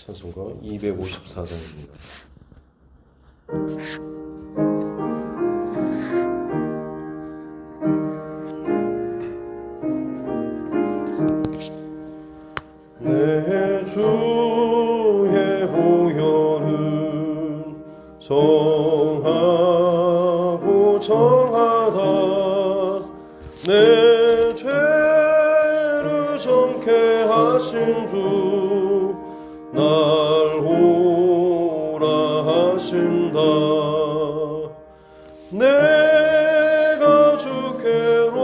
찬송가 254장입니다. 내 주의 보혈은 정하고 정하다. 내 죄를 정케 하신 주 날 오라 하신다. 내가 주께로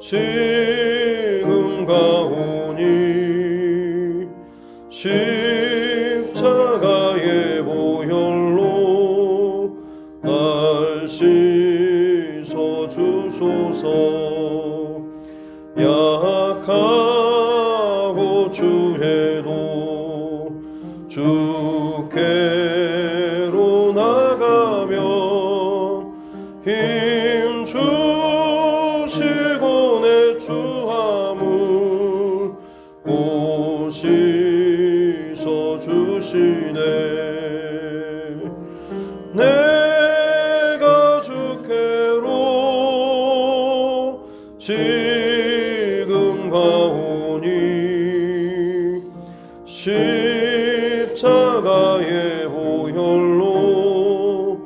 지금 가오니 십자가의 보혈로 날 씻어 주소서. 약하고 주해도 주께로 나가면 힘 주시고 내 주함을 곧 씻어 주시네. 내가 주께로 지금 가오니 십자가의 보혈로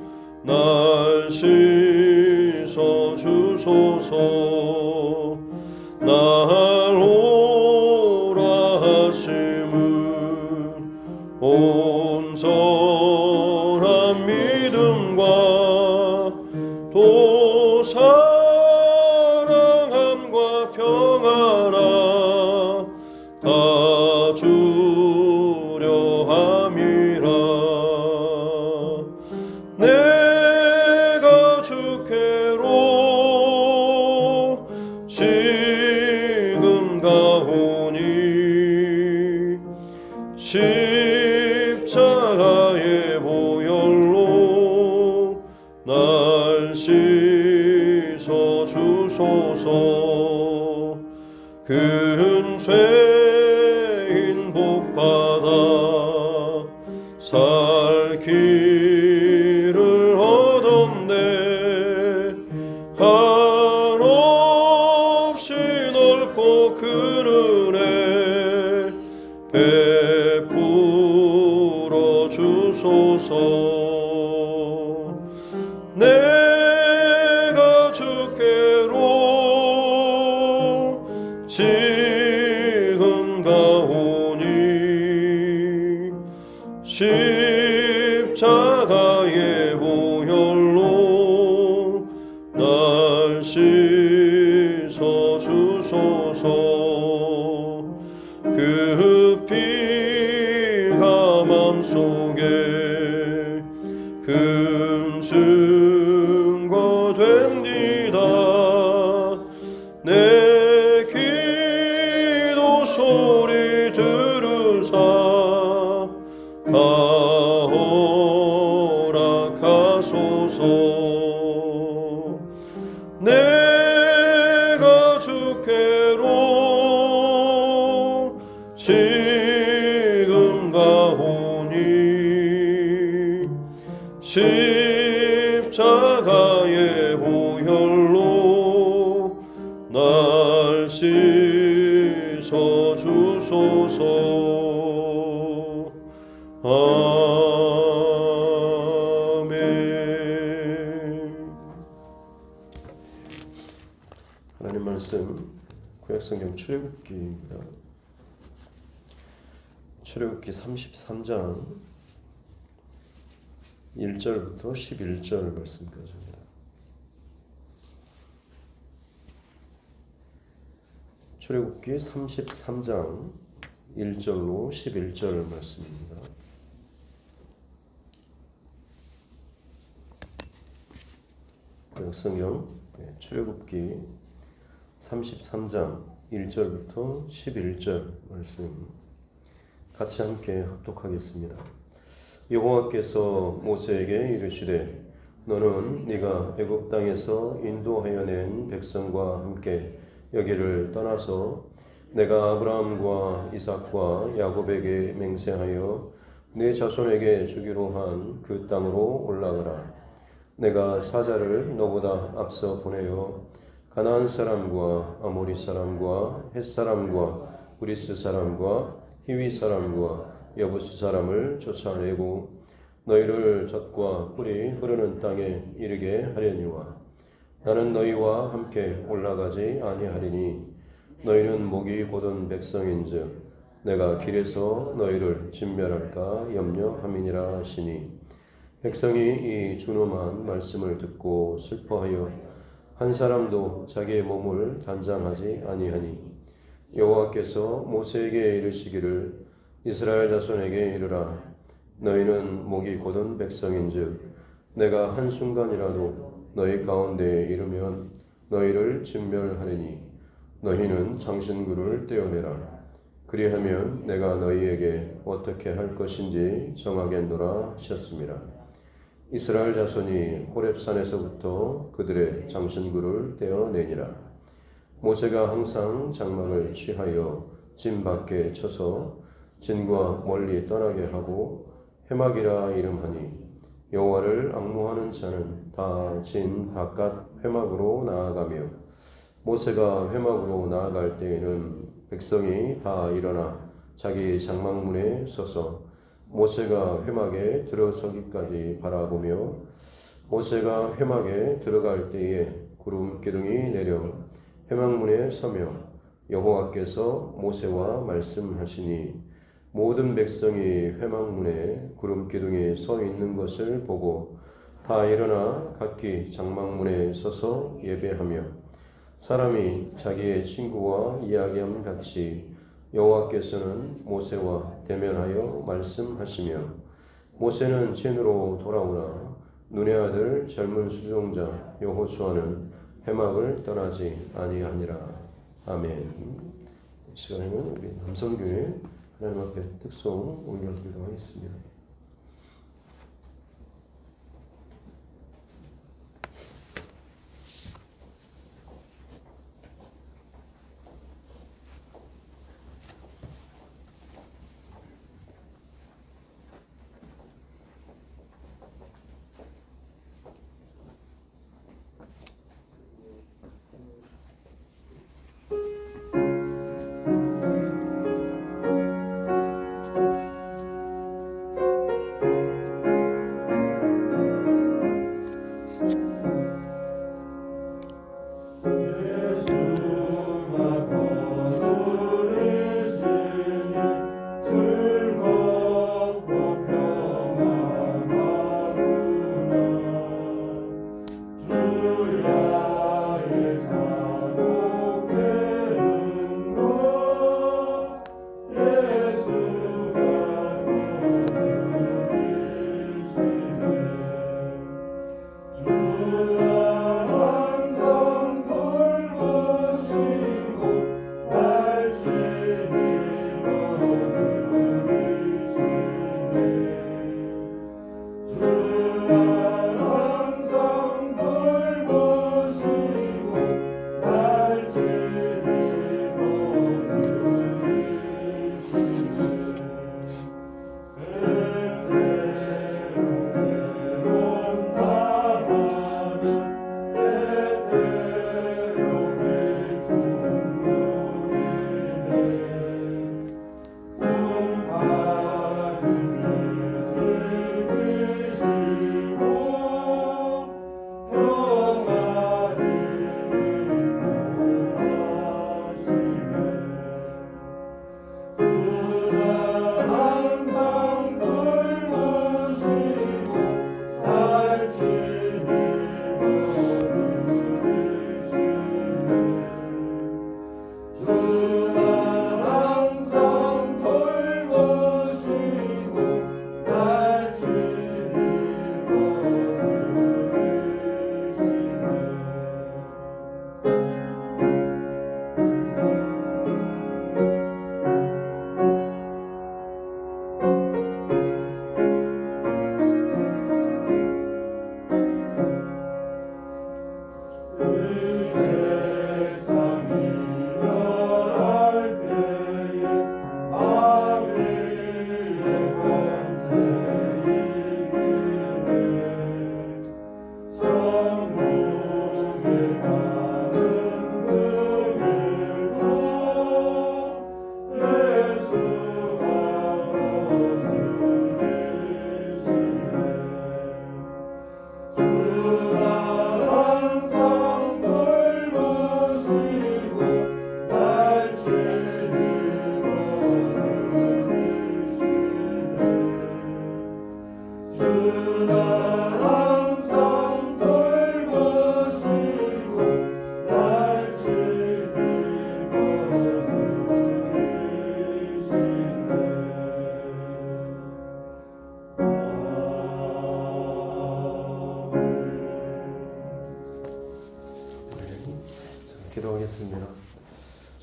날 씻어 주소서. 날 오라 하심은 온전한 믿음과 또 사랑함과 평안함 다 주려 함이라. 내가 주께로 지금 가오니 십자가의 보혈로 날 씻어 주소서. 큰 죄인 복받아 살 길을 얻었네. 한없이 넓고 큰 은혜 베풀어 주소서. 내가 주께로 지금 가오니 십자가의 보혈로 날 씻어 주소서. 그 피가 맘속에 큰 증거 됩니다. 내 기도 소리 들으사 다 허락하소서. 내가 주께로 지금 가오니 십자가의 보혈로 날 씻어 주소서. 아멘. 하나님 말씀 구약성경 출애굽기입니다. 출애굽기 33장 1절부터 11절 말씀까지입니다. 출애굽기 33장 1절로 11절 말씀입니다. 구약성경 출애굽기 33장 1절부터 11절 말씀 같이 함께 합독하겠습니다. 여호와께서 모세에게 이르시되 너는 네가 애굽 땅에서 인도하여 낸 백성과 함께 여기를 떠나서 내가 아브라함과 이삭과 야곱에게 맹세하여 내 자손에게 주기로 한 그 땅으로 올라가라. 내가 사자를 너보다 앞서 보내어 가나안 사람과 아모리 사람과 헷 사람과 브리스 사람과 히위 사람과 여부스 사람을 쫓아내고 너희를 젖과 꿀이 흐르는 땅에 이르게 하려니와 나는 너희와 함께 올라가지 아니하리니 너희는 목이 곧은 백성인즉 내가 길에서 너희를 진멸할까 염려함이니라 하시니 백성이 이 준엄한 말씀을 듣고 슬퍼하여 한 사람도 자기의 몸을 단장하지 아니하니 여호와께서 모세에게 이르시기를 이스라엘 자손에게 이르라 너희는 목이 곧은 백성인즉 내가 한순간이라도 너희 가운데에 이르면 너희를 진멸하리니 너희는 장신구를 떼어내라. 그리하면 내가 너희에게 어떻게 할 것인지 정하겠노라 하셨습니다. 이스라엘 자손이 호렙산에서부터 그들의 장신구를 떼어내니라. 모세가 항상 장막을 취하여 진 밖에 쳐서 진과 멀리 떠나게 하고 회막이라 이름하니 여호와를 앙무하는 자는 다 진 바깥 회막으로 나아가며 모세가 회막으로 나아갈 때에는 백성이 다 일어나 자기 장막문에 서서 모세가 회막에 들어서기까지 바라보며 모세가 회막에 들어갈 때에 구름 기둥이 내려 회막문에 서며 여호와께서 모세와 말씀하시니 모든 백성이 회막문에 구름 기둥이 서 있는 것을 보고 다 일어나 각기 장막문에 서서 예배하며 사람이 자기의 친구와 이야기함 같이 여호와께서는 모세와 대면하여 말씀하시며 모세는 진으로 돌아오나 눈의 아들 젊은 수종자 여호수아는 회막을 떠나지 아니하니라. 아멘. 이 시간에는 우리 남성교회 하나님 앞에 특송 올려드리도록 하겠습니다.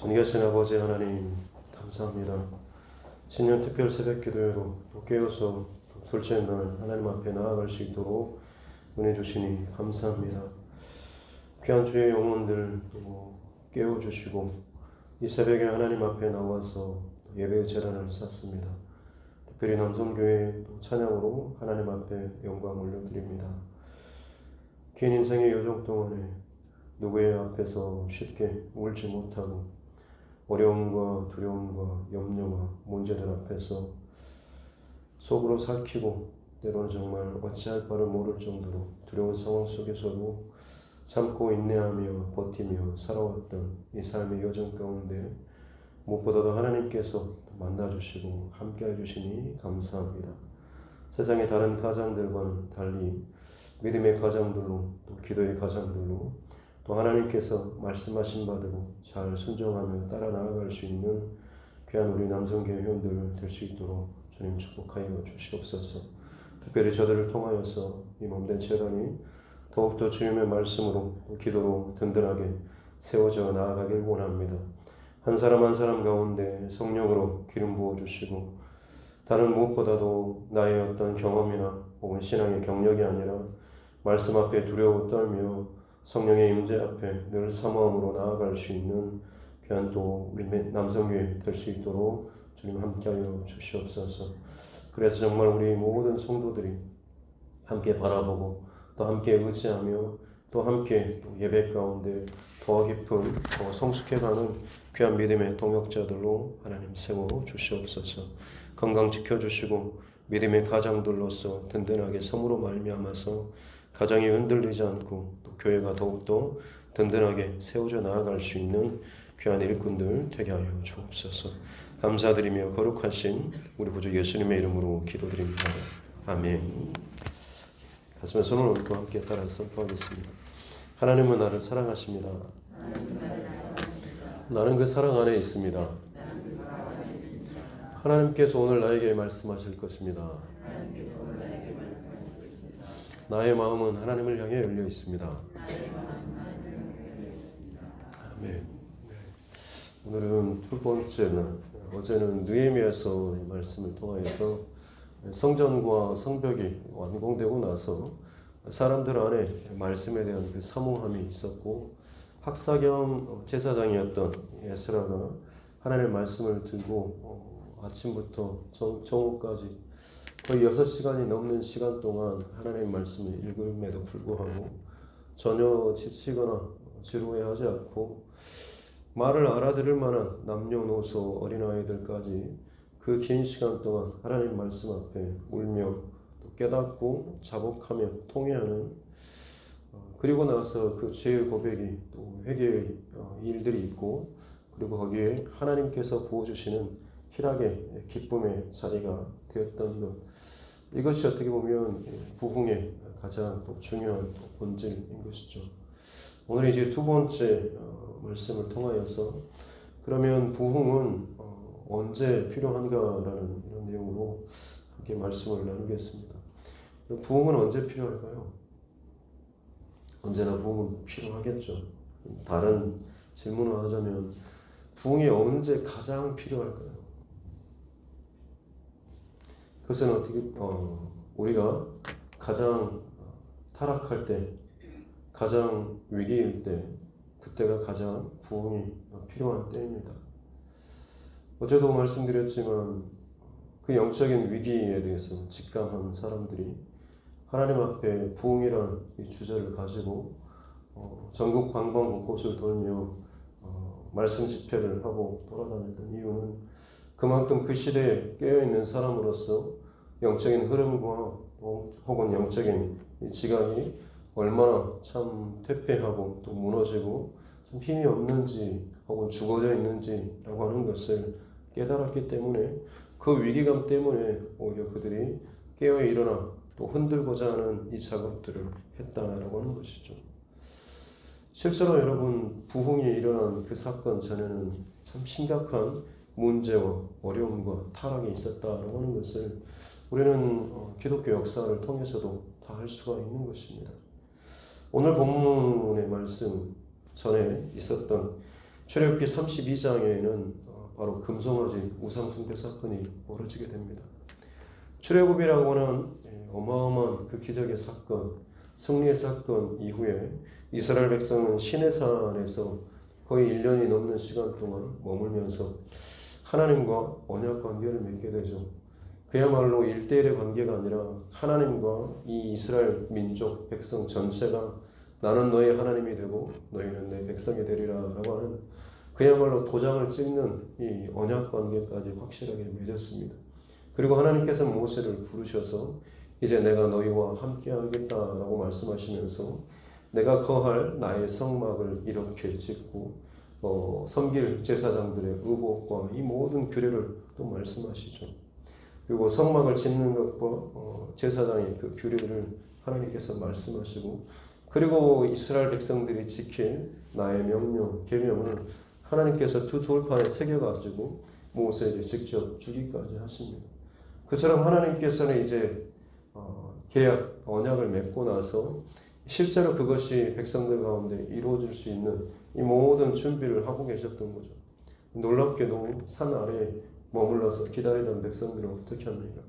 전계신 아버지 하나님 감사합니다. 신년 특별 새벽 기도회로 또 깨어서 둘째 날 하나님 앞에 나아갈 수 있도록 은혜 주시니 감사합니다. 귀한 주의 영혼들 깨워주시고 이 새벽에 하나님 앞에 나와서 예배의 제단을 쌓습니다. 특별히 남성교회 찬양으로 하나님 앞에 영광 올려드립니다. 긴 인생의 여정 동안에 누구의 앞에서 쉽게 울지 못하고 어려움과 두려움과 염려와 문제들 앞에서 속으로 삭히고 때로는 정말 어찌할 바를 모를 정도로 두려운 상황 속에서도 참고 인내하며 버티며 살아왔던 이 삶의 여정 가운데 무엇보다도 하나님께서 만나주시고 함께해 주시니 감사합니다. 세상의 다른 가장들과는 달리 믿음의 가장들로 또 기도의 가장들로 또 하나님께서 말씀하신 바대로 잘 순종하며 따라 나아갈 수 있는 귀한 우리 남성교회 회원들 될 수 있도록 주님 축복하여 주시옵소서. 특별히 저들을 통하여서 이 몸된 재단이 더욱더 주님의 말씀으로 또 기도로 든든하게 세워져 나아가길 원합니다. 한 사람 한 사람 가운데 성령으로 기름 부어주시고 다른 무엇보다도 나의 어떤 경험이나 혹은 신앙의 경력이 아니라 말씀 앞에 두려워 떨며 성령의 임재 앞에 늘 사모함으로 나아갈 수 있는 귀한 또 우리 남성교회 될 수 있도록 주님 함께하여 주시옵소서. 그래서 정말 우리 모든 성도들이 함께 바라보고 또 함께 의지하며 또 함께 또 예배 가운데 더 깊은 더 성숙해가는 귀한 믿음의 동역자들로 하나님 세워 주시옵소서. 건강 지켜주시고 믿음의 가장들로서 든든하게 섬으로 말미암아서 가정이 흔들리지 않고 또 교회가 더욱더 든든하게 세워져 나아갈 수 있는 귀한 일꾼들 되게 하여 주옵소서. 감사드리며 거룩하신 우리 구주 예수님의 이름으로 기도드립니다. 아멘. 가슴에 손을 얹고 함께 따라 선포하겠습니다. 하나님은 나를 사랑하십니다. 나는 그 사랑 안에 있습니다. 하나님께서 오늘 나에게 말씀하실 것입니다. 나의 마음은 하나님을 향해 열려 있습니다. 아멘. 오늘은 두 번째 날, 어제는 느헤미야서 말씀을 통하여서 성전과 성벽이 완공되고 나서 사람들 안에 말씀에 대한 그 사모함이 있었고 학사 겸 제사장이었던 에스라가 하나님의 말씀을 들고 아침부터 정오까지 거의 6시간이 넘는 시간 동안 하나님의 말씀을 읽음에도 불구하고 전혀 지치거나 지루해하지 않고 말을 알아들을 만한 남녀노소 어린아이들까지 그 긴 시간 동안 하나님 말씀 앞에 울며 깨닫고 자복하며 통회하는 그리고 나서 그 죄의 고백이 또 회개의 일들이 있고 그리고 거기에 하나님께서 부어주시는 희락의 기쁨의 자리가 되었던 것, 이것이 어떻게 보면 부흥의 가장 또 중요한 또 본질인 것이죠. 오늘 이제 두 번째 말씀을 통하여서 그러면 부흥은 언제 필요한가라는 이런 내용으로 함께 말씀을 나누겠습니다. 부흥은 언제 필요할까요? 언제나 부흥은 필요하겠죠. 다른 질문을 하자면 부흥이 언제 가장 필요할까요? 그것은 어떻게 우리가 가장 타락할 때, 가장 위기일 때, 그때가 가장 부흥이 필요한 때입니다. 어제도 말씀드렸지만 그 영적인 위기에 대해서 직감한 사람들이 하나님 앞에 부흥이라는 이 주제를 가지고 전국 방방 곳곳을 돌며 말씀 집회를 하고 돌아다니던 이유는 그만큼 그 시대에 깨어있는 사람으로서 영적인 흐름과 혹은 영적인 지각이 얼마나 참 퇴폐하고 또 무너지고 참 힘이 없는지 혹은 죽어져 있는지라고 하는 것을 깨달았기 때문에 그 위기감 때문에 오히려 그들이 깨어 일어나 또 흔들고자 하는 이 작업들을 했다라고 하는 것이죠. 실제로 여러분 부흥이 일어난 그 사건 전에는 참 심각한 문제와 어려움과 타락이 있었다라고 하는 것을 우리는 기독교 역사를 통해서도 다 알 수가 있는 것입니다. 오늘 본문의 말씀 전에 있었던 출애굽기 32장에는 바로 금송아지 우상숭배 사건이 벌어지게 됩니다. 출애굽이라고는 어마어마한 그 기적의 사건, 승리의 사건 이후에 이스라엘 백성은 시내산에서 거의 1년이 넘는 시간 동안 머물면서 하나님과 언약 관계를 맺게 되죠. 그야말로 1대1의 관계가 아니라 하나님과 이 이스라엘 민족 백성 전체가 나는 너의 하나님이 되고 너희는 내 백성이 되리라 라고 하는 그야말로 도장을 찍는 이 언약 관계까지 확실하게 맺었습니다. 그리고 하나님께서 모세를 부르셔서 이제 내가 너희와 함께 하겠다라고 말씀하시면서 내가 거할 나의 성막을 이렇게 짓고 섬길 제사장들의 의복과 이 모든 규례를 또 말씀하시죠. 그리고 성막을 짓는 것과 제사장의 그 규례를 하나님께서 말씀하시고 그리고 이스라엘 백성들이 지킬 나의 명령, 계명을 하나님께서 두 돌판에 새겨가지고 모세에게 직접 주기까지 하십니다. 그처럼 하나님께서는 이제 계약, 언약을 맺고 나서 실제로 그것이 백성들 가운데 이루어질 수 있는 이 모든 준비를 하고 계셨던 거죠. 놀랍게도 산 아래에 머물러서 기다리던 백성들은 어떻게 합니까?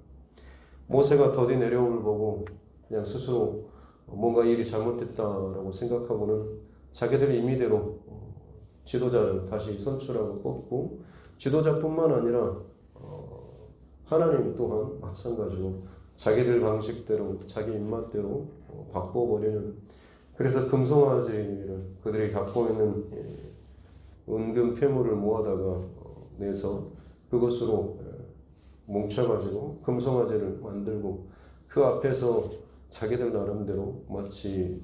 모세가 더디 내려옴을 보고 그냥 스스로 뭔가 일이 잘못됐다라고 생각하고는 자기들 임의대로 지도자를 다시 선출하고 뽑고 지도자뿐만 아니라 하나님 또한 마찬가지로 자기들 방식대로 자기 입맛대로 바꿔버리는 그래서 금송아지를 그들이 갖고 있는 은금 폐물을 모아다가 내서 그것으로 뭉쳐가지고 금송아지를 만들고 그 앞에서 자기들 나름대로 마치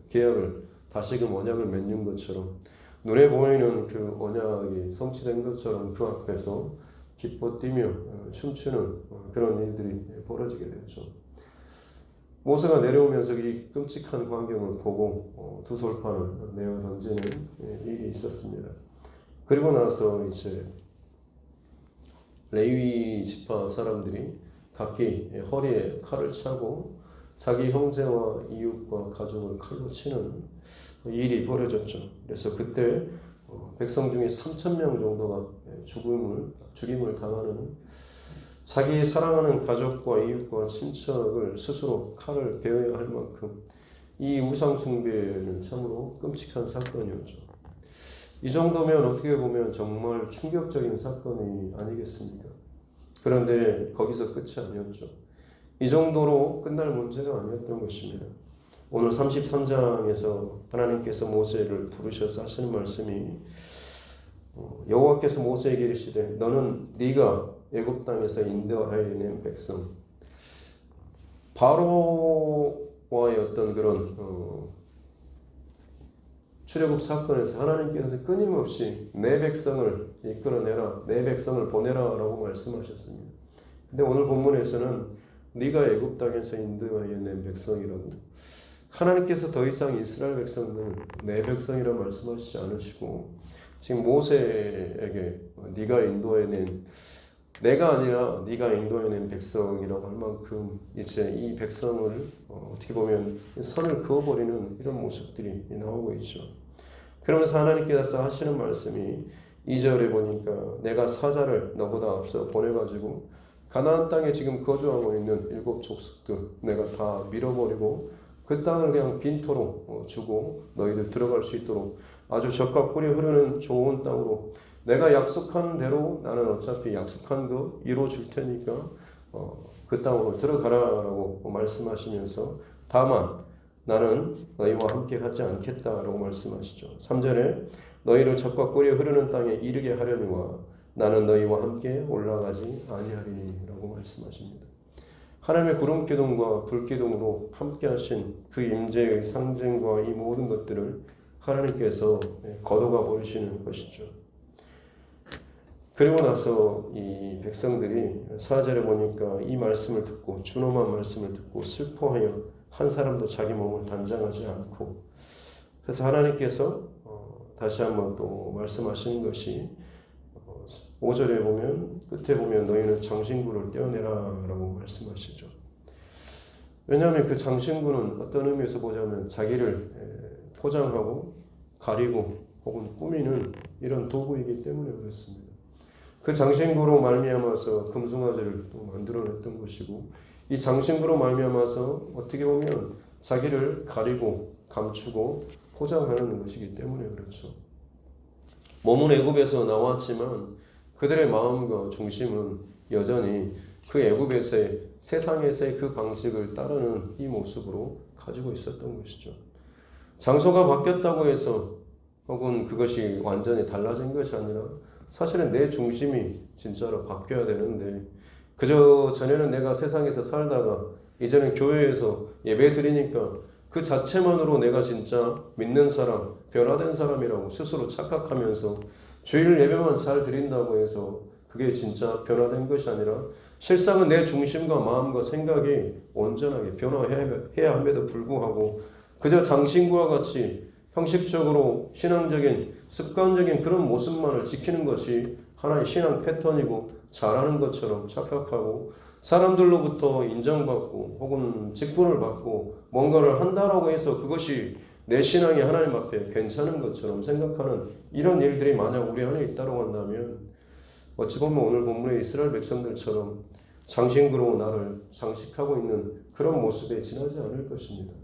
계약을 다시금 언약을 맺는 것처럼 눈에 보이는 그 언약이 성취된 것처럼 그 앞에서 기뻐 뛰며 춤추는 그런 일들이 벌어지게 되었죠. 모세가 내려오면서 이 끔찍한 광경을 보고 두 돌판을 내어 던지는 일이 있었습니다. 그리고 나서 이제 레위 지파 사람들이 각기 허리에 칼을 차고 자기 형제와 이웃과 가족을 칼로 치는 일이 벌어졌죠. 그래서 그때 백성 중에 3,000명 정도가 죽임을 당하는 자기 사랑하는 가족과 이웃과 친척을 스스로 칼을 베어야 할 만큼 이 우상 숭배는 참으로 끔찍한 사건이었죠. 이 정도면 어떻게 보면 정말 충격적인 사건이 아니겠습니까? 그런데 거기서 끝이 아니었죠. 이 정도로 끝날 문제가 아니었던 것입니다. 오늘 33장에서 하나님께서 모세를 부르셔서 하시는 말씀이 여호와께서 모세에게 이르시되 너는 네가 애굽 땅에서 인도하여 낸 백성 바로와의 어떤 그런 출애굽 사건에서 하나님께서 끊임없이 내 백성을 이끌어내라 내 백성을 보내라 라고 말씀하셨습니다. 근데 오늘 본문에서는 네가 애굽 땅에서 인도하여 낸 백성이라고 하나님께서 더 이상 이스라엘 백성들은 내 백성이라 말씀하시지 않으시고 지금 모세에게 네가 인도해낸 내가 아니라 네가 인도해낸 백성이라고 할 만큼 이제 이 백성을 어떻게 보면 선을 그어버리는 이런 모습들이 나오고 있죠. 그러면서 하나님께서 하시는 말씀이 2절에 보니까 내가 사자를 너보다 앞서 보내가지고 가나안 땅에 지금 거주하고 있는 7 족속들 내가 다 밀어버리고 그 땅을 그냥 빈토로 주고 너희들 들어갈 수 있도록 아주 젖과 꿀이 흐르는 좋은 땅으로 내가 약속한 대로 나는 어차피 약속한 거 이루어 줄 테니까 그 땅으로 들어가라라고 말씀하시면서 다만 나는 너희와 함께 하지 않겠다라고 말씀하시죠. 3절에 너희를 젖과 꿀이 흐르는 땅에 이르게 하려니와 나는 너희와 함께 올라가지 아니하리라고 말씀하십니다. 하나님의 구름 기둥과 불 기둥으로 함께 하신 그 임재의 상징과 이 모든 것들을 하나님께서 거둬가 버리시는 것이죠. 그리고 나서 이 백성들이 4절에 보니까 이 말씀을 듣고 준엄한 말씀을 듣고 슬퍼하여 한 사람도 자기 몸을 단장하지 않고 그래서 하나님께서 다시 한번 또 말씀하시는 것이 5절에 보면 끝에 보면 너희는 장신구를 떼어내라 라고 말씀하시죠. 왜냐하면 그 장신구는 어떤 의미에서 보자면 자기를 포장하고 가리고 혹은 꾸미는 이런 도구이기 때문에 그렇습니다. 그 장신구로 말미암아서 금송아지를 또 만들어냈던 것이고, 이 장신구로 말미암아서 어떻게 보면 자기를 가리고 감추고 포장하는 것이기 때문에 그렇죠. 몸은 애굽에서 나왔지만 그들의 마음과 중심은 여전히 그 애굽에서의 세상에서의 그 방식을 따르는 이 모습으로 가지고 있었던 것이죠. 장소가 바뀌었다고 해서 혹은 그것이 완전히 달라진 것이 아니라 사실은 내 중심이 진짜로 바뀌어야 되는데, 그저 전에는 내가 세상에서 살다가 이제는 교회에서 예배 드리니까 그 자체만으로 내가 진짜 믿는 사람, 변화된 사람이라고 스스로 착각하면서 주일 예배만 잘 드린다고 해서 그게 진짜 변화된 것이 아니라 실상은 내 중심과 마음과 생각이 온전하게 변화해야 함에도 불구하고 그저 장신구와 같이 형식적으로 신앙적인 습관적인 그런 모습만을 지키는 것이 하나의 신앙 패턴이고 잘하는 것처럼 착각하고, 사람들로부터 인정받고 혹은 직분을 받고 뭔가를 한다라고 해서 그것이 내 신앙이 하나님 앞에 괜찮은 것처럼 생각하는 이런 일들이 만약 우리 안에 있다고 한다면, 어찌 보면 오늘 본문의 이스라엘 백성들처럼 장신구로 나를 장식하고 있는 그런 모습에 지나지 않을 것입니다.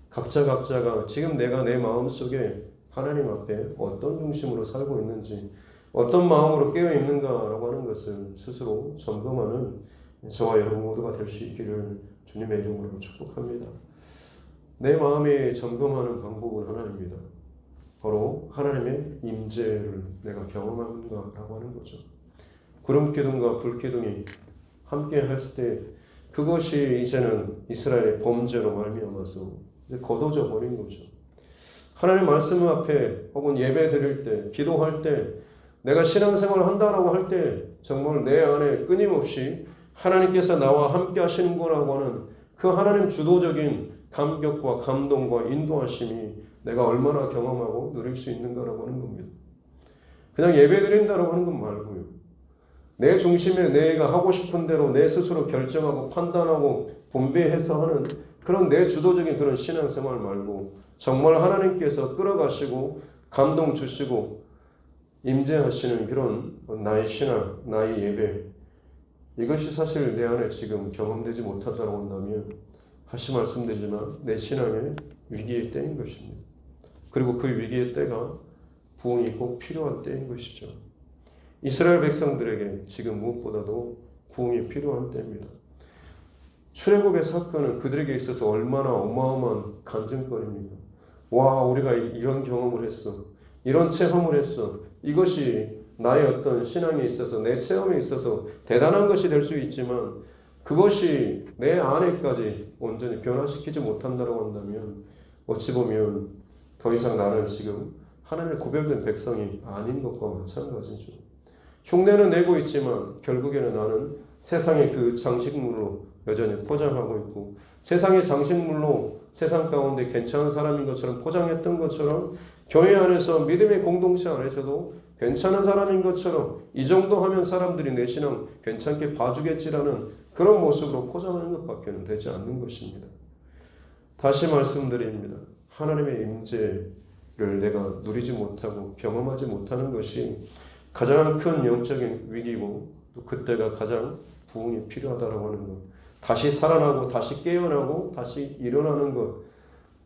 각자가 지금 내가 내 마음속에 하나님 앞에 어떤 중심으로 살고 있는지, 어떤 마음으로 깨어 있는가라고 하는 것을 스스로 점검하는 저와 여러분 모두가 될 수 있기를 주님의 이름으로 축복합니다. 내 마음에 점검하는 방법은 하나입니다. 바로 하나님의 임재를 내가 경험하는가라고 하는 거죠. 구름 기둥과 불 기둥이 함께 했을 때 그것이 이제는 이스라엘의 범죄로 말미암아서 이제 거둬져 버린 거죠. 하나님 말씀 앞에 혹은 예배 드릴 때, 기도할 때, 내가 신앙생활을 한다라고 할 때 정말 내 안에 끊임없이 하나님께서 나와 함께 하시는 거라고 하는 그 하나님 주도적인 감격과 감동과 인도하심이 내가 얼마나 경험하고 누릴 수 있는가라고 하는 겁니다. 그냥 예배 드린다라고 하는 건 말고요. 내 중심에 내가 하고 싶은 대로 내 스스로 결정하고 판단하고 분배해서 하는 그런 내 주도적인 그런 신앙생활 말고 정말 하나님께서 끌어가시고 감동 주시고 임재하시는 그런 나의 신앙, 나의 예배, 이것이 사실 내 안에 지금 경험되지 못한다고 한다면 다시 말씀드리지만 내 신앙의 위기의 때인 것입니다. 그리고 그 위기의 때가 부흥이 꼭 필요한 때인 것이죠. 이스라엘 백성들에게 지금 무엇보다도 부흥이 필요한 때입니다. 출애굽의 사건은 그들에게 있어서 얼마나 어마어마한 간증거리입니까? 와, 우리가 이런 경험을 했어. 이런 체험을 했어. 이것이 나의 어떤 신앙에 있어서 내 체험에 있어서 대단한 것이 될 수 있지만 그것이 내 안에까지 온전히 변화시키지 못한다고 한다면 어찌 보면 더 이상 나는 지금 하나님의 구별된 백성이 아닌 것과 마찬가지죠. 흉내는 내고 있지만 결국에는 나는 세상의 그 장식물로 여전히 포장하고 있고, 세상의 장식물로 세상 가운데 괜찮은 사람인 것처럼 포장했던 것처럼 교회 안에서 믿음의 공동체 안에서도 괜찮은 사람인 것처럼 이 정도 하면 사람들이 내 신앙 괜찮게 봐주겠지라는 그런 모습으로 포장하는 것밖에는 되지 않는 것입니다. 다시 말씀드립니다. 하나님의 임재를 내가 누리지 못하고 경험하지 못하는 것이 가장 큰 영적인 위기고 또 그때가 가장 부흥이 필요하다고 하는 것, 다시 살아나고 다시 깨어나고 다시 일어나는 것,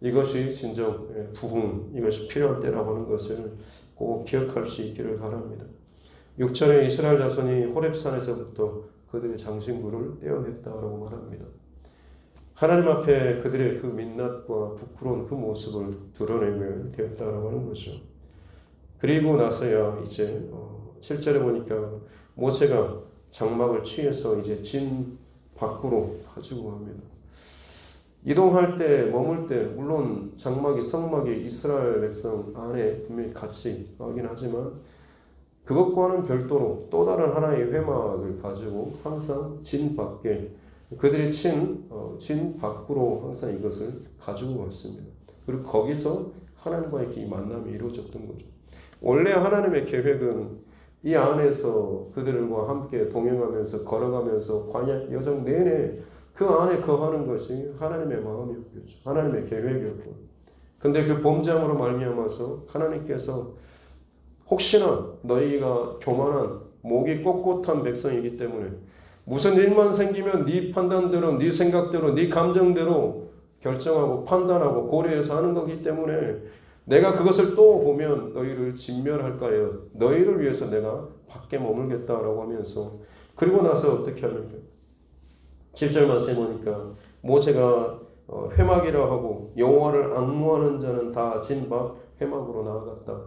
이것이 진정 부흥, 이것이 필요한 때라고 하는 것을 꼭 기억할 수 있기를 바랍니다. 6절에 이스라엘 자손이 호렙산에서부터 그들의 장신구를 떼어냈다라고 말합니다. 하나님 앞에 그들의 그 민낯과 부끄러운 그 모습을 드러내게 되었다라고 하는 거죠. 그리고 나서야 이제 7절에 보니까 모세가 장막을 취해서 이제 진 밖으로 가지고 갑니다. 이동할 때, 머물 때, 물론 장막이, 성막이 이스라엘 백성 안에 분명히 같이 가긴 하지만 그것과는 별도로 또 다른 하나의 회막을 가지고 항상 진 밖에, 그들이 진 밖으로 항상 이것을 가지고 갔습니다. 그리고 거기서 하나님과의 이 만남이 이루어졌던 거죠. 원래 하나님의 계획은 이 안에서 그들과 함께 동행하면서 걸어가면서 광야 여정 내내 그 안에 거하는 것이 하나님의 마음이었죠. 하나님의 계획이었고, 근데 그 범죄함으로 말미암아서 하나님께서 혹시나 너희가 교만한 목이 꼿꼿한 백성이기 때문에 무슨 일만 생기면 네 판단대로, 네 생각대로, 네 감정대로 결정하고 판단하고 고려해서 하는 거기 때문에 내가 그것을 또 보면 너희를 진멸할까요? 너희를 위해서 내가 밖에 머물겠다라고 하면서 그리고 나서 어떻게 합니까? 7절 말씀에 보니까 모세가 회막이라 하고 여호와를 앙무하는 자는 다 진박 회막으로 나아갔다.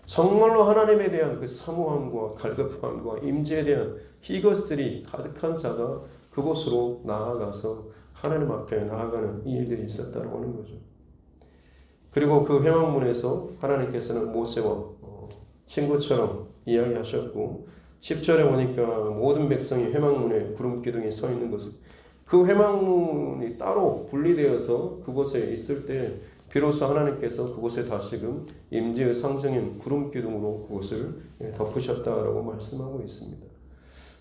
정말로 하나님에 대한 그 사모함과 갈급함과 임재에 대한 이것들이 가득한 자가 그곳으로 나아가서 하나님 앞에 나아가는 이 일들이 있었다고 하는 거죠. 그리고 그 회막문에서 하나님께서는 모세와 친구처럼 이야기하셨고 10절에 보니까 모든 백성이 회막문에 구름 기둥이 서 있는 것을 그 회막문이 따로 분리되어서 그곳에 있을 때 비로소 하나님께서 그곳에 다시금 임재의 상징인 구름 기둥으로 그곳을 덮으셨다라고 말씀하고 있습니다.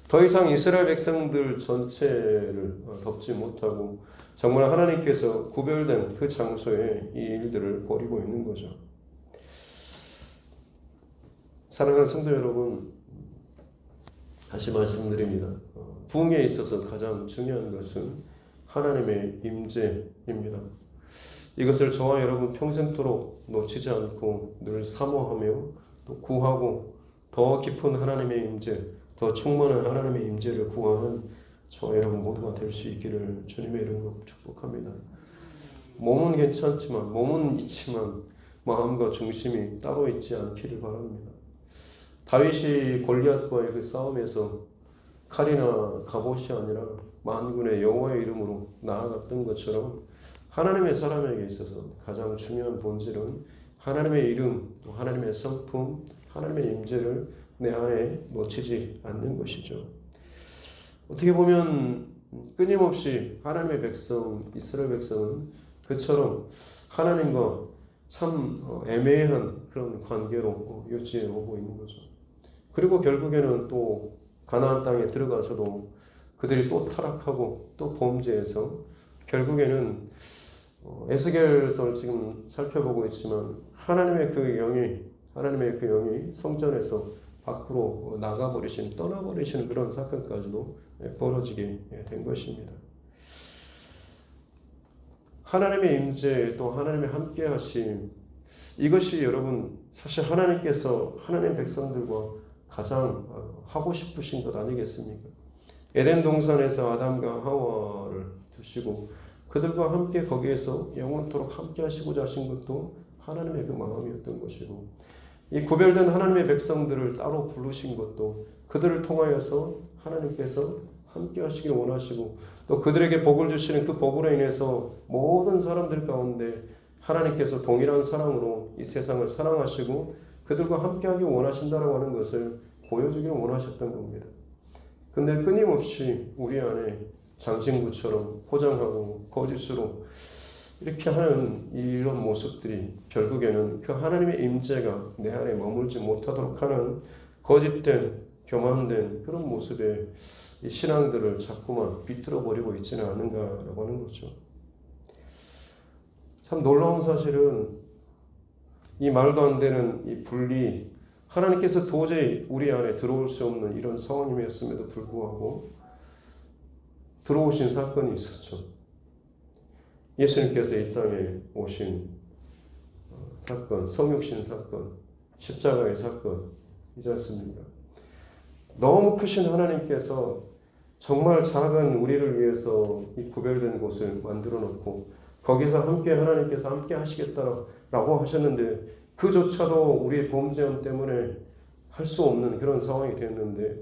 더 이상 이스라엘 백성들 전체를 덮지 못하고 정말 하나님께서 구별된 그 장소에 이 일들을 벌이고 있는 거죠. 사랑하는 성도 여러분, 다시 말씀드립니다. 부흥에 있어서 가장 중요한 것은 하나님의 임재입니다. 이것을 저와 여러분 평생토록 놓치지 않고 늘 사모하며 또 구하고 더 깊은 하나님의 임재, 더 충만한 하나님의 임재를 구하는 저와 여러분 모두가 될 수 있기를 주님의 이름으로 축복합니다. 몸은 괜찮지만 몸은 있지만 마음과 중심이 따로 있지 않기를 바랍니다. 다윗이 골리앗과의 그 싸움에서 칼이나 갑옷이 아니라 만군의 여호와의 이름으로 나아갔던 것처럼 하나님의 사람에게 있어서 가장 중요한 본질은 하나님의 이름, 또 하나님의 성품, 하나님의 임재를 내 안에 놓치지 않는 것이죠. 어떻게 보면 끊임없이 하나님의 백성, 이스라엘 백성은 그처럼 하나님과 참 애매한 그런 관계로 유지해 오고 있는 거죠. 그리고 결국에는 또 가나안 땅에 들어가서도 그들이 또 타락하고 또 범죄해서 결국에는 에스겔서를 지금 살펴보고 있지만 하나님의 그 영이 성전에서 밖으로 나가버리신, 떠나버리시는 그런 사건까지도 벌어지게 된 것입니다. 하나님의 임재 또 하나님의 함께하심, 이것이 여러분 사실 하나님께서 하나님 백성들과 가장 하고 싶으신 것 아니겠습니까? 에덴 동산에서 아담과 하와를 두시고 그들과 함께 거기에서 영원토록 함께 하시고자 하신 것도 하나님의 그 마음이었던 것이고, 이 구별된 하나님의 백성들을 따로 부르신 것도 그들을 통하여서 하나님께서 함께 하시길 원하시고, 또 그들에게 복을 주시는 그 복으로 인해서 모든 사람들 가운데 하나님께서 동일한 사랑으로 이 세상을 사랑하시고 그들과 함께하기 원하신다라고 하는 것을 보여주기를 원하셨던 겁니다. 근데 끊임없이 우리 안에 장신구처럼 포장하고 거짓으로 이렇게 하는 이런 모습들이 결국에는 그 하나님의 임재가 내 안에 머물지 못하도록 하는 거짓된 교만된 그런 모습의 이 신앙들을 자꾸만 비틀어 버리고 있지는 않은가라고 하는 거죠. 참 놀라운 사실은 이 말도 안 되는 이 분리, 하나님께서 도저히 우리 안에 들어올 수 없는 이런 상황임이었음에도 불구하고 들어오신 사건이 있었죠. 예수님께서 이 땅에 오신 사건, 성육신 사건, 십자가의 사건이지 않습니까? 너무 크신 하나님께서 정말 작은 우리를 위해서 이 구별된 곳을 만들어 놓고 거기서 함께 하나님께서 함께 하시겠다라고 하셨는데 그조차도 우리의 범죄함 때문에 할 수 없는 그런 상황이 되었는데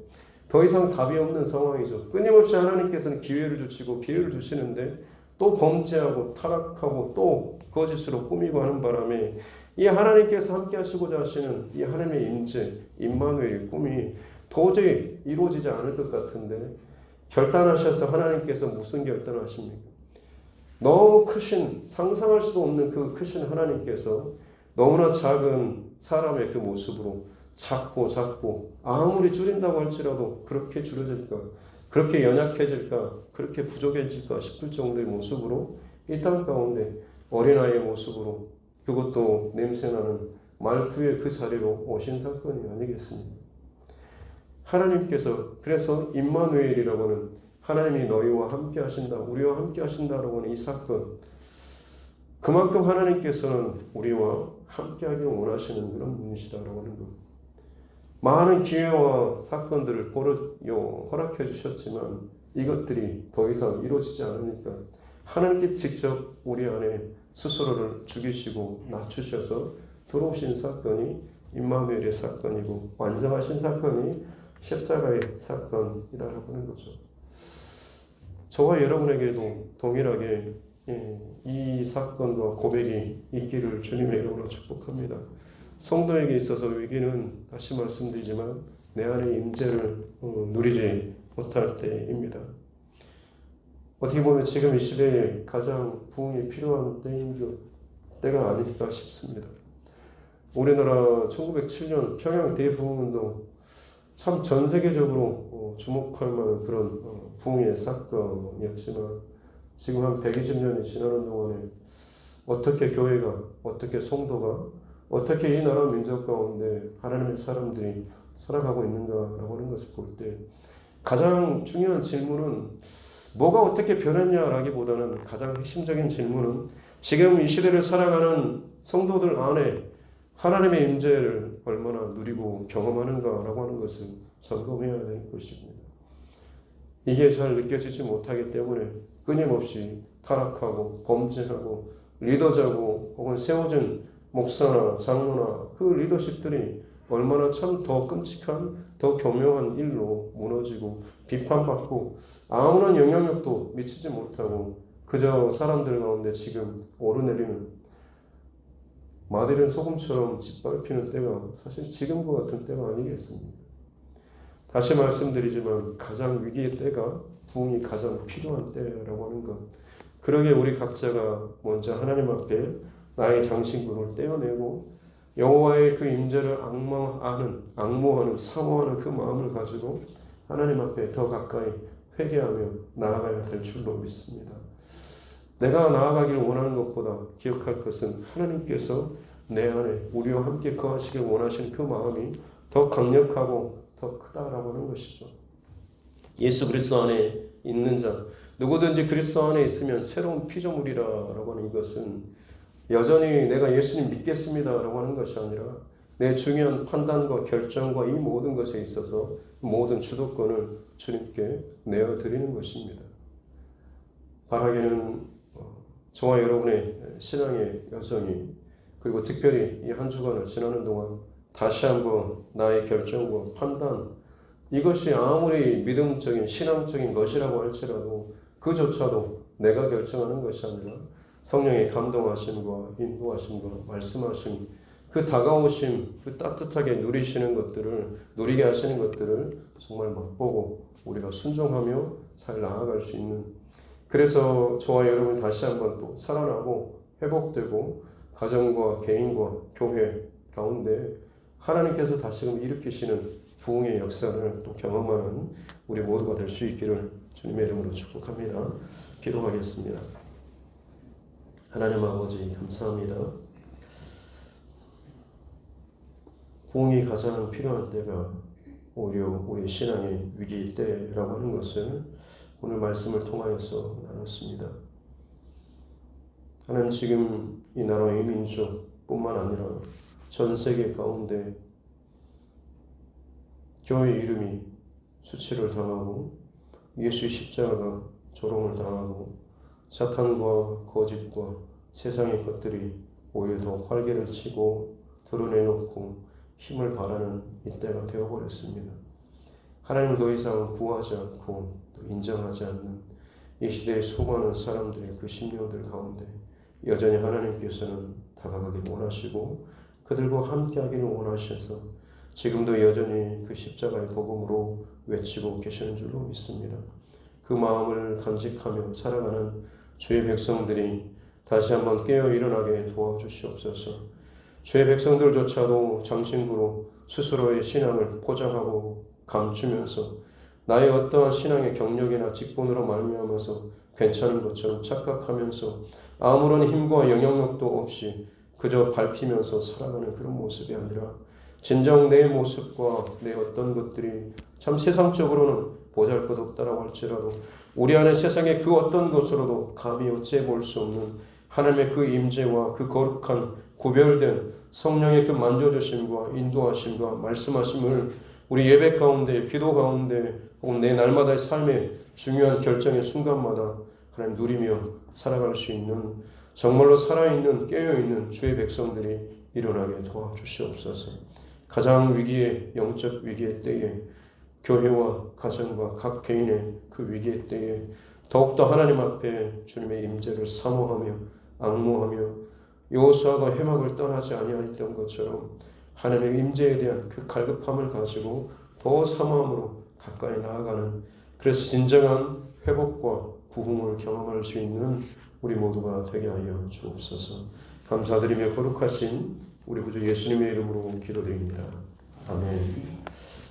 더 이상 답이 없는 상황이죠. 끊임없이 하나님께서는 기회를 주시고 기회를 주시는데 또 범죄하고 타락하고 또 거짓으로 꾸미고 하는 바람에 이 하나님께서 함께 하시고자 하시는 이 하나님의 임재, 임마누엘의 꿈이 도저히 이루어지지 않을 것 같은데 결단하셔서 하나님께서 무슨 결단을 하십니까? 너무 크신, 상상할 수도 없는 그 크신 하나님께서 너무나 작은 사람의 그 모습으로 작고 아무리 줄인다고 할지라도 그렇게 줄여질까, 그렇게 연약해질까, 그렇게 부족해질까 싶을 정도의 모습으로 이 땅 가운데 어린아이의 모습으로, 그것도 냄새나는 말구의 그 자리로 오신 사건이 아니겠습니까? 하나님께서 그래서 임마누엘이라고 하는 하나님이 너희와 함께 하신다, 우리와 함께 하신다라고 하는 이 사건, 그만큼 하나님께서는 우리와 함께 하기를 원하시는 그런 분이시다라고 하는 것. 많은 기회와 사건들을 허락해 주셨지만 이것들이 더 이상 이루어지지 않으니까 하나님께 직접 우리 안에 스스로를 죽이시고 낮추셔서 들어오신 사건이 임마누엘의 사건이고 완성하신 사건이 십자가의 사건이라고 하는 거죠. 저와 여러분에게도 동일하게 이 사건과 고백이 있기를 주님의 이름으로 축복합니다. 성도에게 있어서 위기는 다시 말씀드리지만 내 안의 임재를 누리지 못할 때입니다. 어떻게 보면 지금 이 시대에 가장 부흥이 필요한 때가 아닐까 싶습니다. 우리나라 1907년 평양 대부흥운동 참 전 세계적으로 주목할 만한 그런 부흥의 사건이었지만 지금 한 120년이 지나는 동안에 어떻게 교회가, 어떻게 성도가, 어떻게 이 나라 민족 가운데 하나님의 사람들이 살아가고 있는가라고 하는 것을 볼 때 가장 중요한 질문은 뭐가 어떻게 변했냐라기보다는 가장 핵심적인 질문은 지금 이 시대를 살아가는 성도들 안에 하나님의 임재를 얼마나 누리고 경험하는가라고 하는 것을 점검해야 될 것입니다. 이게 잘 느껴지지 못하기 때문에 끊임없이 타락하고 범죄하고 리더자고 혹은 세워진 목사나 장로나 그 리더십들이 얼마나 참 더 끔찍한 더 교묘한 일로 무너지고 비판받고 아무런 영향력도 미치지 못하고 그저 사람들 가운데 지금 오르내리는 마들은 소금처럼 짓밟히는 때가 사실 지금과 같은 때가 아니겠습니까? 다시 말씀드리지만 가장 위기의 때가 부흥이 가장 필요한 때라고 하는 것. 그러게 우리 각자가 먼저 하나님 앞에 나의 장신구를 떼어내고 여호와의 그 임재를 앙모하는 사모하는 그 마음을 가지고 하나님 앞에 더 가까이 회개하며 나아가야 될 줄로 믿습니다. 내가 나아가기를 원하는 것보다 기억할 것은 하나님께서 내 안에 우리와 함께 거하시길 원하시는 그 마음이 더 강력하고 더 크다라고 하는 것이죠. 예수 그리스도 안에 있는 자, 누구든지 그리스도 안에 있으면 새로운 피조물이라고 하는 이것은 여전히 내가 예수님 믿겠습니다라고 하는 것이 아니라 내 중요한 판단과 결정과 이 모든 것에 있어서 모든 주도권을 주님께 내어드리는 것입니다. 바라기는 저와 여러분의 신앙의 여정이 그리고 특별히 이 한 주간을 지나는 동안 다시 한번 나의 결정과 판단 이것이 아무리 믿음적인 신앙적인 것이라고 할지라도 그조차도 내가 결정하는 것이 아니라 성령의 감동하심과 인도하심과 말씀하심 그 다가오심 그 따뜻하게 누리시는 것들을 누리게 하시는 것들을 정말 맛보고 우리가 순종하며 잘 나아갈 수 있는 그래서 저와 여러분 다시 한번 또 살아나고 회복되고 가정과 개인과 교회 가운데 하나님께서 다시금 일으키시는 부흥의 역사를 또 경험하는 우리 모두가 될 수 있기를 주님의 이름으로 축복합니다. 기도하겠습니다. 하나님 아버지 감사합니다. 부흥이 가장 필요한 때가 오히려 우리 신앙의 위기 때라고 하는 것을 오늘 말씀을 통하여서 나눴습니다. 하나님 지금 이 나라의 민족뿐만 아니라 전 세계 가운데 교회의 이름이 수치를 당하고 예수의 십자가가 조롱을 당하고 사탄과 거짓과 세상의 것들이 오히려 더 활개를 치고 드러내놓고 힘을 발하는 이때가 되어버렸습니다. 하나님을 더 이상 구하지 않고 또 인정하지 않는 이 시대의 수많은 사람들의 그 심령들 가운데 여전히 하나님께서는 다가가길 원하시고 그들과 함께하기를 원하셔서 지금도 여전히 그 십자가의 복음으로 외치고 계시는 줄로 믿습니다. 그 마음을 간직하며 살아가는 주의 백성들이 다시 한번 깨어 일어나게 도와주시옵소서. 주의 백성들조차도 장신구로 스스로의 신앙을 포장하고 감추면서 나의 어떠한 신앙의 경력이나 직분으로 말미암아서 괜찮은 것처럼 착각하면서 아무런 힘과 영향력도 없이 그저 밟히면서 살아가는 그런 모습이 아니라 진정 내 모습과 내 어떤 것들이 참 세상적으로는 보잘것없다라고 할지라도 우리 안에 세상의 그 어떤 것으로도 감히 어찌해 볼 수 없는 하나님의 그 임재와 그 거룩한 구별된 성령의 그 만져주심과 인도하심과 말씀하심을 우리 예배 가운데, 기도 가운데 혹은 내 날마다의 삶의 중요한 결정의 순간마다 하나님 누리며 살아갈 수 있는 정말로 살아있는 깨어있는 주의 백성들이 일어나게 도와주시옵소서. 가장 위기의 영적 위기의 때에 교회와 가정과 각 개인의 그 위기의 때에 더욱더 하나님 앞에 주님의 임재를 사모하며 앙모하며 여호수아가 회막을 떠나지 아니하였던 것처럼 하나님의 임재에 대한 그 갈급함을 가지고 더 사모함으로 가까이 나아가는, 그래서 진정한 회복과 부흥을 경험할 수 있는 우리 모두가 되게 하여 주옵소서. 감사드리며 거룩하신 우리 구주 예수님의 이름으로 기도드립니다. 아멘.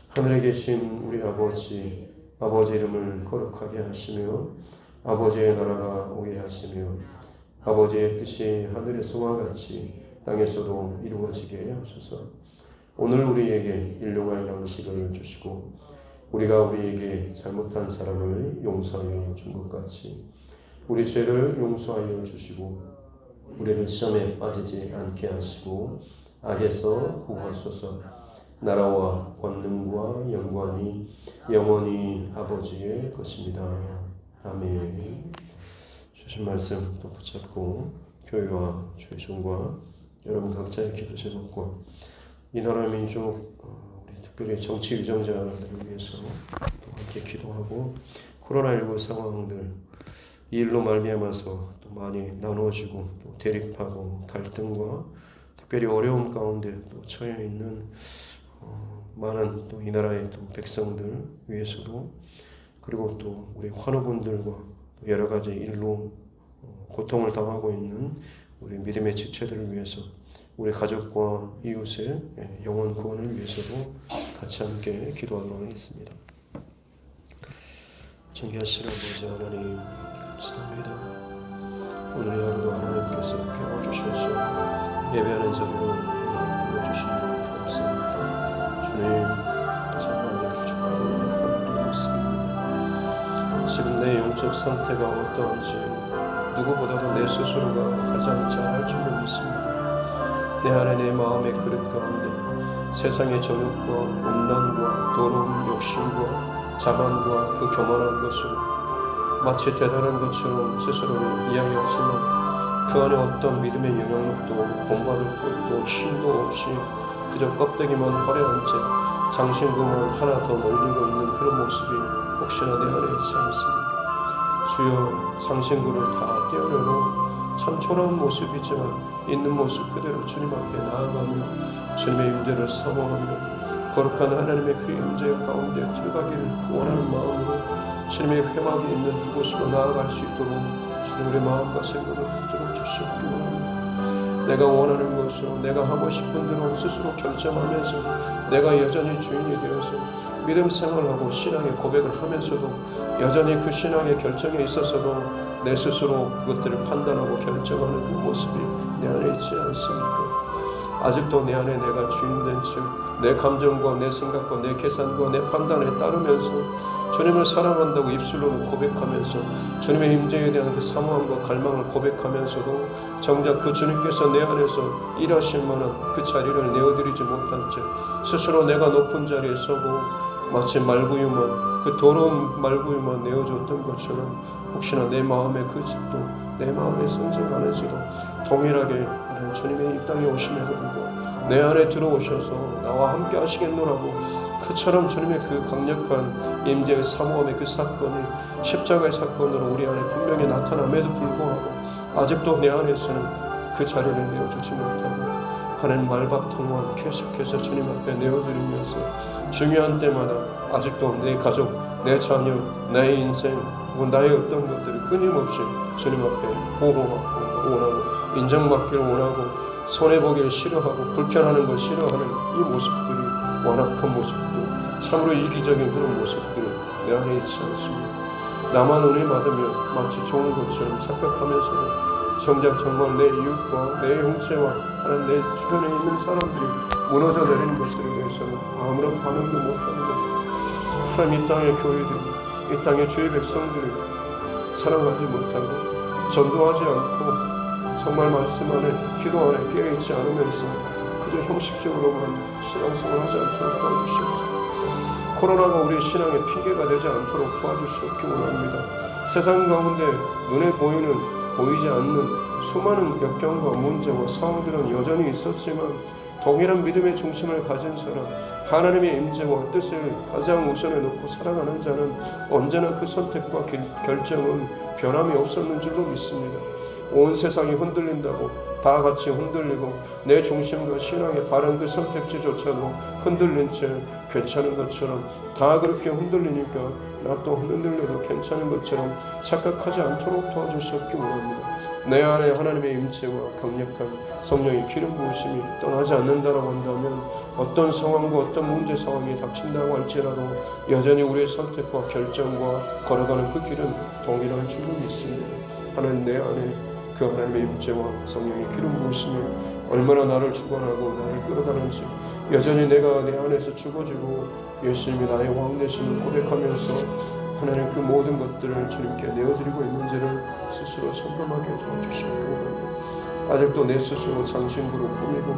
하늘에 계신 우리 아버지, 아버지 이름을 거룩하게 하시며 아버지의 나라가 오게 하시며 아버지의 뜻이 하늘에서와 같이 땅에서도 이루어지게 하소서. 오늘 우리에게 일용할 양식을 주시고 우리가 우리에게 잘못한 사람을 용서하여 준 것 같이 우리 죄를 용서하여 주시고 우리를 시험에 빠지지 않게 하시고 악에서 구하소서. 나라와 권능과 영광이 영원히 아버지의 것입니다. 아멘. 주신 말씀 또 붙잡고 교회와 주의 종과 여러분 각자의 기도 제목과 이 나라 민족 우리 특별히 정치 위정자들을 위해서 또 함께 기도하고 코로나19 상황들 이 일로 말미암아서 또 많이 나누어지고 또 대립하고 갈등과 특별히 어려움 가운데 또 처해 있는 많은 또 이 나라의 또 백성들 위해서도 그리고 또 우리 환우분들과 여러 가지 일로 고통을 당하고 있는 우리 믿음의 지체들을 위해서 우리 가족과 이웃의 영혼 구원을 위해서도 같이 함께 기도하도록 하겠습니다. 존귀하신 아버지 하나님 감사합니다. 오늘 하루도 하나님께서 깨워주셔서 예배하는 자리로 불러주시니 감사합니다. 주님 참 많이 부족하고 연약한 우리 모습입니다. 지금 내 영적 상태가 어떠한지 누구보다도 내 스스로가 가장 잘 알 줄로 믿습니다. 내 안에 내 마음의 그릇 가운데 세상의 정욕과 음란과 더러운 욕심과 자만과 그 교만한 것으로 마치 대단한 것처럼 스스로를 이야기하지만 그 안에 어떤 믿음의 영향력도 본받을 것도 힘도 없이 그저 껍데기만 화려한 채 장신구만 하나 더 놀리고 있는 그런 모습이 혹시나 내 안에 있지 않습니까? 주여 장신구를 다 떼어내고 참 초라한 모습이지만 있는 모습 그대로 주님 앞에 나아가며 주님의 임재를 사모하며 거룩한 하나님의 그 임재 가운데 들어가기를 그 원하는 마음으로 주님의 회막이 있는 그곳으로 나아갈 수 있도록 주님의 마음과 생각을 붙들어 주시옵기 원합니다. 내가 원하는 것으로 내가 하고 싶은 대로 스스로 결정하면서 내가 여전히 주인이 되어서 믿음 생활하고 신앙의 고백을 하면서도 여전히 그 신앙의 결정에 있어서도 내 스스로 그것들을 판단하고 결정하는 그 모습이 내 안에 있지 않습니까? 아직도 내 안에 내가 주인된 즉 내 감정과 내 생각과 내 계산과 내 판단에 따르면서 주님을 사랑한다고 입술로는 고백하면서 주님의 임재에 대한 그 사모함과 갈망을 고백하면서도 정작 그 주님께서 내 안에서 일하실 만한 그 자리를 내어드리지 못한 채 스스로 내가 높은 자리에 서고 마치 말구유만 그 더러운 말구유만 내어줬던 것처럼 혹시나 내 마음의 그 집도 내 마음의 성질 안에서도 동일하게 주님의 이 땅에 오심에도 불구하고 내 안에 들어오셔서 나와 함께 하시겠노라고 그처럼 주님의 그 강력한 임재의 사모함의 그 사건이 십자가의 사건으로 우리 안에 분명히 나타남에도 불구하고 아직도 내 안에서는 그 자리를 내어주지 못하고 하나님 말밥통만 계속해서 주님 앞에 내어드리면서 중요한 때마다 아직도 내 가족, 내 자녀, 나의 인생 나의 어떤 것들을 끊임없이 주님 앞에 보호하고 원하고 인정받기를 원하고 손해보기를 싫어하고 불편하는 걸 싫어하는 이 모습들이 완악한 모습들 참으로 이기적인 그런 모습들이 내 안에 있지 않습니다. 나만 은혜 받으며 마치 좋은 것처럼 착각하면서도 정작 정말 내 이웃과 내 형제와 하나님 내 주변에 있는 사람들이 무너져 내리는 것들에 대해서는 아무런 반응도 못하는 것, 하나님 이 땅의 교회들이, 이 땅의 주의 백성들이 사랑하지 못하고 전도하지 않고 정말 말씀 안에 기도 안에 깨어있지 않으면서 그저 형식적으로만 신앙생활 하지 않도록 도와주시옵소서. 코로나가 우리 신앙의 핑계가 되지 않도록 도와주시옵기 원합니다. 세상 가운데 눈에 보이지 않는 수많은 역경과 문제와 상황들은 여전히 있었지만 동일한 믿음의 중심을 가진 사람, 하나님의 임재와 뜻을 가장 우선에 놓고 살아가는 자는 언제나 그 선택과 결정은 변함이 없었는 줄로 믿습니다. 온 세상이 흔들린다고 다 같이 흔들리고 내 중심과 신앙의 바른 그 선택지조차도 흔들린 채 괜찮은 것처럼 다 그렇게 흔들리니까 나 또 흔들려도 괜찮은 것처럼 착각하지 않도록 도와주시옵기 원합니다. 내 안에 하나님의 임재와 강력한 성령의 기름 부으심이 떠나지 않는다라고 한다면 어떤 상황과 어떤 문제 상황이 닥친다고 할지라도 여전히 우리의 선택과 결정과 걸어가는 그 길은 동일할 줄로 믿습니다. 하나님 내 안에 그 하나님의 임재와 성령의 기름 부으심이 얼마나 나를 주관하고 나를 끌어가는지 여전히 내가 내 안에서 죽어지고 예수님이 나의 왕 되심을 고백하면서 하나님 그 모든 것들을 주님께 내어드리고 있는지를 스스로 점검하게 도와주시옵기 원합니다. 아직도 내 스스로 장신구로 꾸미고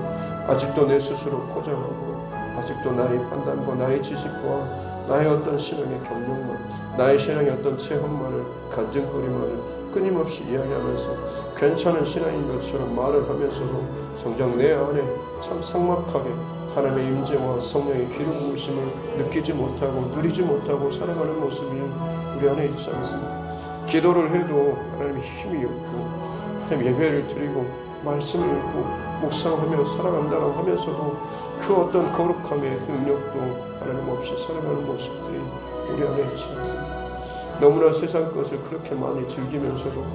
아직도 내 스스로 포장하고 아직도 나의 판단과 나의 지식과 나의 어떤 신앙의 경력만 나의 신앙의 어떤 체험만을 간증거리만을 끊임없이 이야기하면서 괜찮은 신앙인 것처럼 말을 하면서도 정작 내 안에 참 삭막하게 하나님의 임재와 성령의 기름 부으심을 느끼지 못하고 누리지 못하고 살아가는 모습이 우리 안에 있지 않습니다. 기도를 해도 하나님의 힘이 없고 하나님 예배를 드리고 말씀을 읽고 묵상하며 살아간다고 하면서도 그 어떤 거룩함의 능력도 하나님 없이 살아가는 모습들이 우리 안에 있지 않습니다. 너무나 세상 것을 그렇게 많이 즐기면서도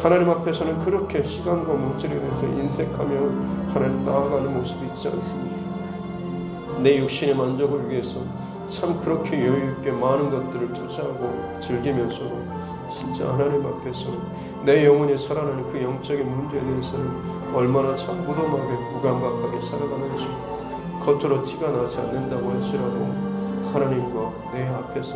하나님 앞에서는 그렇게 시간과 물질에 대해서 인색하며 하나님 나아가는 모습이 있지 않습니까? 내 육신의 만족을 위해서 참 그렇게 여유있게 많은 것들을 투자하고 즐기면서도 진짜 하나님 앞에서는 내 영혼이 살아나는 그 영적인 문제에 대해서는 얼마나 참 무덤하게 무감각하게 살아가는지 겉으로 티가 나지 않는다고 할지라도 하나님과 내 앞에서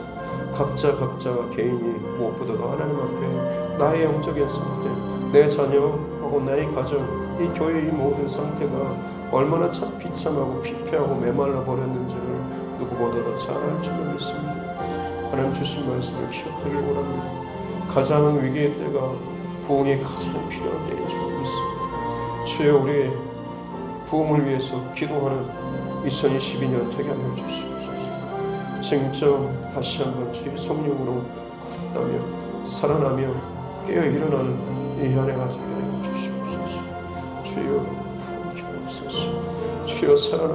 각자가 개인이 무엇보다도 하나님 앞에 나의 영적인 상태, 내 자녀하고 나의 가정, 이 교회의 모든 상태가 얼마나 참 비참하고 피폐하고 메말라 버렸는지를 누구보다도 잘 알 줄로 믿습니다. 하나님 주신 말씀을 기억하길 원합니다. 가장 위기의 때가 부흥이 가장 필요한 때인 줄로 믿습니다. 주여 우리의 부흥을 위해서 기도하는 2022년 되게 하여 주시옵소서. 진짜 다시 한번 주의 성령으로 거듭나며 살아나며 깨어 일어나는 이 한 해가 되게 하여 주시옵소서. 주여 부흥케 하옵소서. 주여 살아나